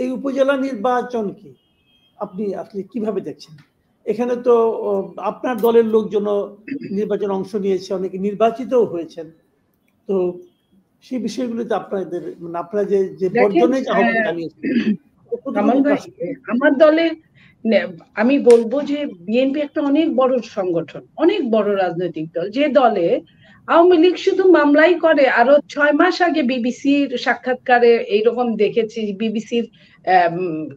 এই উপজেলা নির্বাচনকে আপনি আসলে কিভাবে দেখছেন? এখানে তো আপনার দলের লোকজন নির্বাচন অংশ নিয়েছে, অনেকে নির্বাচিতও হয়েছেন, তো সেই বিষয়গুলোতে আপনাদের মানে আপনারা যে বর্জনের আহ্বান জানিয়েছেন আমার দলে আমি বলবো যে বিএনপি একটা অনেক বড় সংগঠন, অনেক বড় রাজনৈতিক দল, যে দলে আওয়ামী লীগ শুধু মামলাই করে। আরো 6 মাস আগে বিবিসির সাক্ষাৎকারে এইরকম দেখেছি, বিবিসির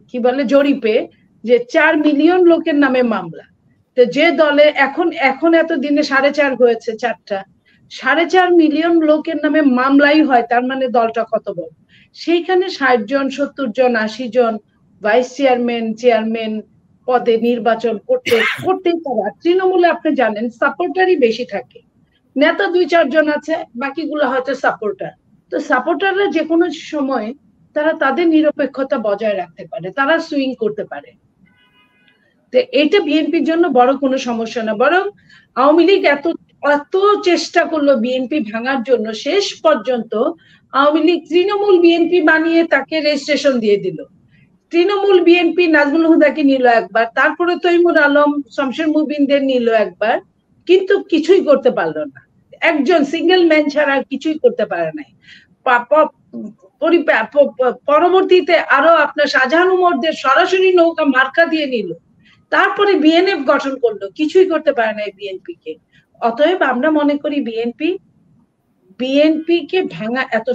কি বলে জরিপে, যে 4 মিলিয়ন লোকের নামে মামলা। তো যে দলে এখন এত দিনে 4.5 হয়েছে, 4টা 4.5 মিলিয়ন লোকের নামে মামলাই হয়, তার মানে দলটা কত বড়। সেইখানে 60 জন 70 জন 80 জন ভাইস চেয়ারম্যান পদে নির্বাচন করতেই পারে। তৃণমূলে আপনি জানেন সাপোর্টারই বেশি থাকে, নেতা 2-4 জন আছে, বাকিগুলো হয়তো সাপোর্টার। তো সাপোর্টাররা যে কোনো সময় তারা তাদের নিরপেক্ষতা বজায় রাখতে পারে, তারা সুইং করতে পারে। তো এটা বিএনপির জন্য বড় কোনো সমস্যা না, বরং আওয়ামী লীগ এত চেষ্টা করলো বিএনপি ভাঙার জন্য, শেষ পর্যন্ত আওয়ামী লীগ তৃণমূল বিএনপি বানিয়ে তাকে রেজিস্ট্রেশন দিয়ে দিল। তৃণমূল বিএনপি নাজমুল হুদাকে নিল একবার, তারপরে তৈমুর আলম শমশের মুবিনদের নিল একবার, কিন্তু কিছুই করতে পারলো না। একজন সিঙ্গেল ম্যান ছাড়া কিছুই করতে পারে নাই। পরবর্তীতে আরো আপনার শাহজাহান উমরদের সরাসরি নৌকা মার্কা দিয়ে নিল, তারপরে বিএনএফ গঠন করলো, কিছুই করতে পারে নাই বিএনপি কে। অতএব আমরা মনে করি বিএনপি কে ভাঙা এত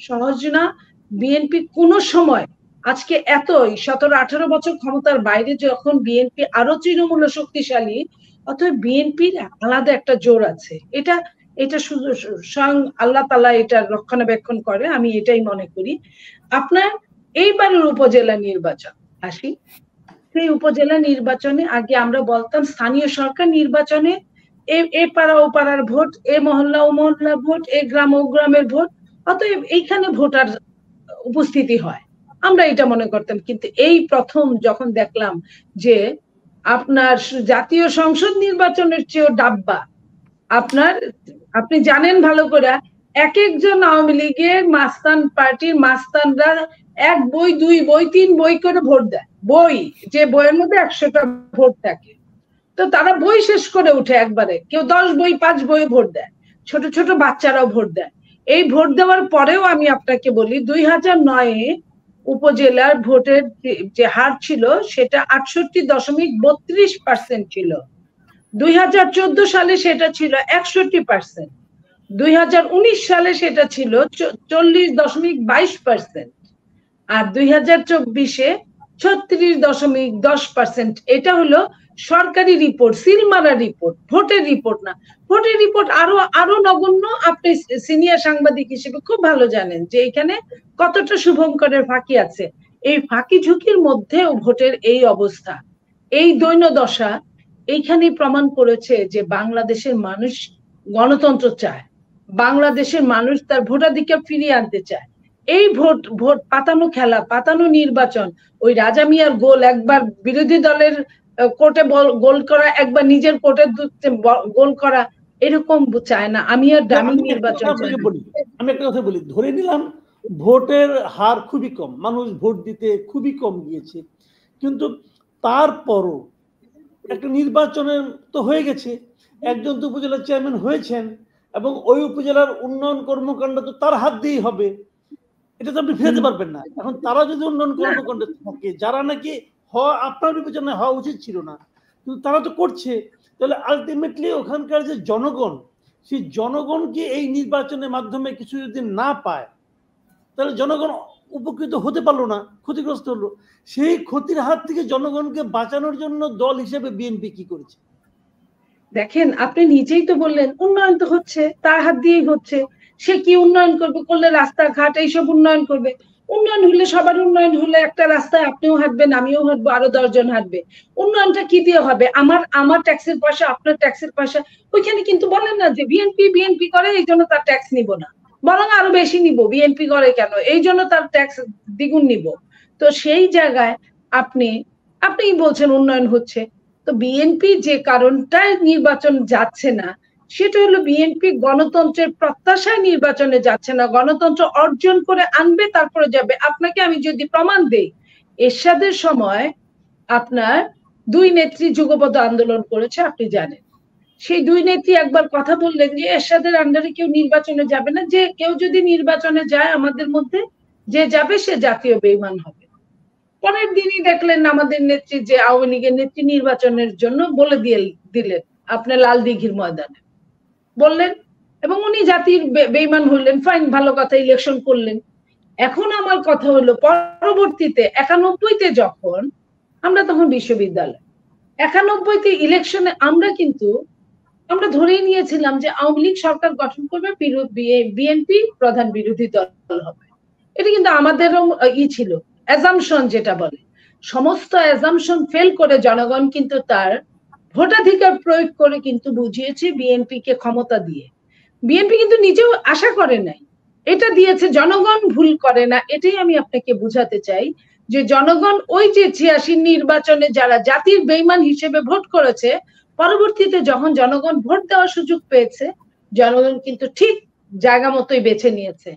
সহজ না। বিএনপি কোন সময় আজকে এতই 17-18 বছর ক্ষমতার বাইরে যখন বিএনপি আরো তৃণমূল শক্তিশালী, অতএব বিএনপির আলাদা একটা জোর আছে। এটা শুধু স্বয়ং আল্লাহ তাআলা এটা রক্ষণাবেক্ষণ করে, আমি এটাই মনে করি। আপনার এইবারের উপজেলা নির্বাচন আসি, সেই উপজেলা নির্বাচনে আগে আমরা বলতাম স্থানীয় সরকার নির্বাচনে এ পাড়া ও পাড়ার ভোট, এ মহল্লা ও মহল্লার ভোট, এ গ্রাম ও গ্রামের ভোট, অতএব এইখানে ভোটার উপস্থিতি হয়, আমরা এটা মনে করতাম। কিন্তু এই প্রথম যখন দেখলাম যে আপনার জাতীয় সংসদ নির্বাচনের চেয়েও ডাব্বা, আপনি জানেন ভালো করে, এক একজন আওয়ামী লীগের মাস্তান পার্টির মাস্তানরা 1 বই 2 বই 3 বই করে ভোট দেয়। বই, যে বইয়ের মধ্যে 100টা ভোট থাকে, তো তারা বই শেষ করে উঠে একবারে, কেউ 10 বই 5 বই ভোট দেয়, ছোট ছোট বাচ্চারাও ভোট দেয়। এই ভোট দেওয়ার পরেও আমি আপনাকে বলি 2009-এ উপজেলার ভোটের যে হার ছিল সেটা 68.32% ছিল। 2014 সালে সেটা ছিল 61%, 2019 সালে সেটা ছিল 40.22%, আর 2024-এ 36.10%। এটা হলো সরকারি রিপোর্ট, সিলমারা রিপোর্ট, ভোটের রিপোর্ট না। ভোটের রিপোর্ট আরো নগণ্য। আপনি সিনিয়র সাংবাদিক হিসেবে খুব ভালো জানেন যে এখানে কতটা শুভঙ্করের ফাঁকি আছে। এই ফাঁকি ঝুঁকির মধ্যেও ভোটের এই অবস্থা, এই দৈন্যদশা এইখানেই প্রমাণ করেছে যে বাংলাদেশের মানুষ গণতন্ত্র চায়, বাংলাদেশের মানুষ তার ভোটাধিকার ফিরিয়ে আনতে চায়। এই ভোট পাতানো খেলা, পাতানো নির্বাচন, ওই রাজা মিয়ার গোল, একবার বিরোধী দলের কোর্টে গোল করা, একবার নিজের কোর্টে গোল করা, এরকম চায় না। আমি আর দামি নির্বাচন চাই। আমি একটা কথা বলি, ধরে নিলাম ভোটের হার খুবই কম, মানুষ ভোট দিতে খুবই কম গিয়েছে, কিন্তু তারপরও একটা নির্বাচনের তো হয়ে গেছে, একজন তো উপজেলা চেয়ারম্যান হয়েছেন, এবং ওই উপজেলার উন্নয়ন কর্মকাণ্ড তো তার হাত দিয়েই হবে, এটা তো আপনি ফেরাতে পারবেন না। এখন তারা যদি উন্নয়ন কর্মকাণ্ডে থাকে, যারা নাকি আপনার বিবেচনায় হওয়া উচিত ছিল না, কিন্তু তারা তো করছে, তাহলে আলটিমেটলি ওখানকার যে জনগণ, সেই জনগণকে এই নির্বাচনের মাধ্যমে কিছু যদি না পায়, তাহলে জনগণ উপকৃত হতে পারলো না, ক্ষতিগ্রস্ত হলো। সেই ক্ষতির হাত থেকে জনগণকে বাঁচানোর জন্য দল হিসেবে বিএনপি কি করেছে? দেখেন, আপনি নিজেই তো বললেন উন্নয়ন তো হচ্ছে, তার হাত দিয়েই হচ্ছে। সে কি উন্নয়ন করবে? করলে রাস্তাঘাট এইসব উন্নয়ন করবে। উন্নয়ন হলে, সবার উন্নয়ন হলে একটা রাস্তায় আপনিও হাঁটবেন, আমিও হাঁটবো, আরো 10 জন হাঁটবে। উন্নয়নটা কি দিয়ে হবে? আমার ট্যাক্সের পয়সা, আপনার ট্যাক্সের পয়সা। ওইখানে কিন্তু বলেন না যে বিএনপি করে এই জন্য তার ট্যাক্স নিব না, বরং আরো বেশি নিব। বিএনপি করে কেন, এই জন্য তার ট্যাক্স দ্বিগুণ নিব। তো সেই জায়গায় আপনি বলছেন উন্নয়ন হচ্ছে, তো বিএনপি যে কারণটায় নির্বাচন যাচ্ছে না, সেটা হলো বিএনপি গণতন্ত্রের প্রত্যাশায় নির্বাচনে যাচ্ছে না। গণতন্ত্র অর্জন করে আনবে, তারপরে যাবে। আপনাকে আমি যদি প্রমাণ দেই, এরশাদের সময় আপনার দুই নেত্রী যুগপৎ আন্দোলন করেছে, আপনি জানেন। সেই দুই নেত্রী একবার কথা বললেন যে এরশাদের আন্ডারে কেউ নির্বাচনে যাবে না, যে কেউ যদি নির্বাচনে যায় আমাদের মধ্যে যে যাবে সে জাতীয় বেঈমান হবে। পরের দিনই দেখলেন আমাদের নেত্রী, যে আওয়ামী লীগের নেত্রী, নির্বাচনের জন্য বলে দিলেন আপনার লাল দিঘির ময়দানে বললেন, এবং উনি জাতির বেঈমান হইলেন। ফাইন, ভালো কথা, ইলেকশন করলেন। এখন আমার কথা হলো, পরবর্তীতে 91-তে যখন আমরা তখন বিশ্ববিদ্যালয় 91-তে ইলেকশনে আমরা ধরেই নিয়েছিলাম যে আওয়ামী লীগ সরকার গঠন করবে, বিএনপি প্রধান বিরোধী দল হবে। এটা কিন্তু আমাদেরও ছিল, অ্যাজাম্পশন যেটা বলে। সমস্ত অ্যাজাম্পশন ফেল করে জনগণ কিন্তু তার ভোটাধিকার প্রয়োগ করে কিন্তু বুঝিয়েছে বিএনপি কে ক্ষমতা দিয়ে। বিএনপি কিন্তু নিজেও আশা করে নাই, এটা দিয়েছে। জনগণ ভুল করে না, এটাই আমি আপনাকে বুঝাতে চাই, যে জনগণ ওই যে 86 নির্বাচনে যারা জাতির বেঈমান হিসেবে ভোট করেছে, পরবর্তীতে যখন জনগণ ভোট দেওয়ার সুযোগ পেয়েছে, জনগণ কিন্তু ঠিক জায়গা মতোই বেছে নিয়েছে।